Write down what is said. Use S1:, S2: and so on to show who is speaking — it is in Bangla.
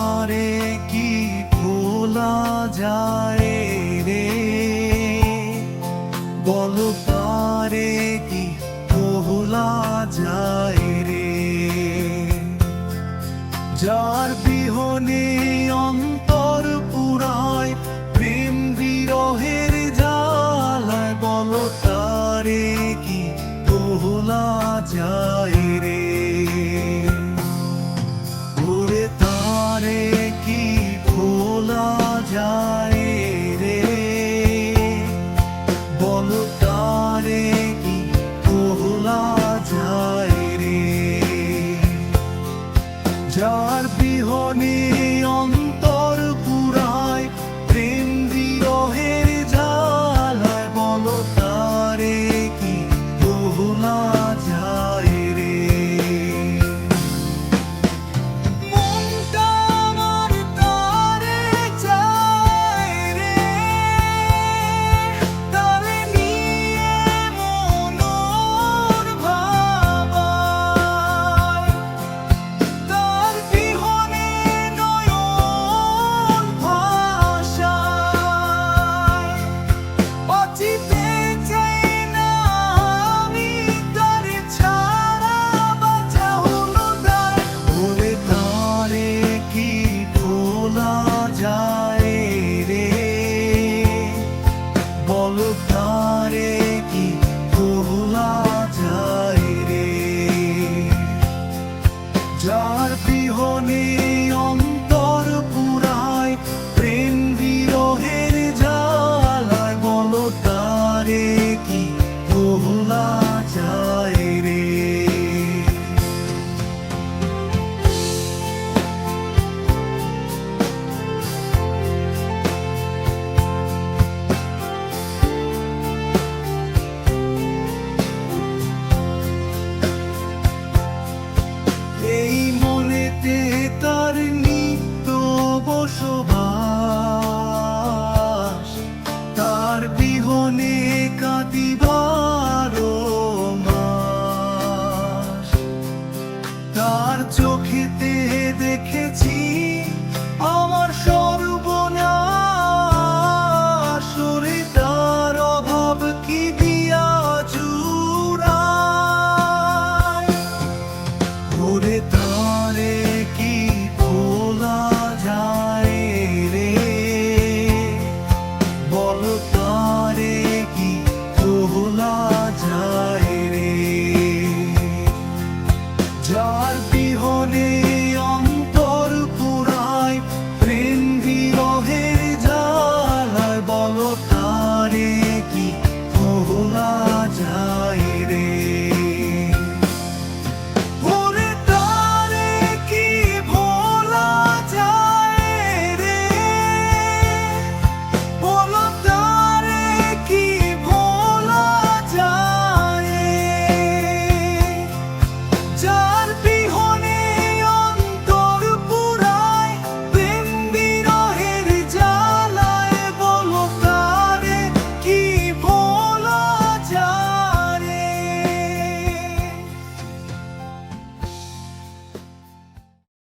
S1: তারে কি ভোলা যায় রে, বলো তারে কি ভোলা যায় রে, যার বিহনে অন্তর পুরায় প্রেম বিরহের জ্বালায়, বলো তারে কি ভোলা যায় রে, ওরে তারে কি ভোলা যায় রে, বলো তারে কি ভোলা যায় রে, যার বিহনে অন্তর পুরায় প্রেম বিরহের জ্বালায়, বলো তারে কি ভোলা যায় রে। মনটা আমার তারে চায় রে, তারে নিয়ে মনোর ভাবায়, তার বিহনে নয়ন ভাষায়, বাঁচিতে চাই না আমি তারে ছাড়া, বাঁচা হলো দায়, ওরে তারে কি ভোলা যায় রে, বলো তারে কি ভোলা যায় রে, যার বিহনে অন্তর পুরায় প্রেম বিরহের জ্বালায়, বলো তারে কি ভোলা যায় রে। এই মনেতে তার নিত্য বসো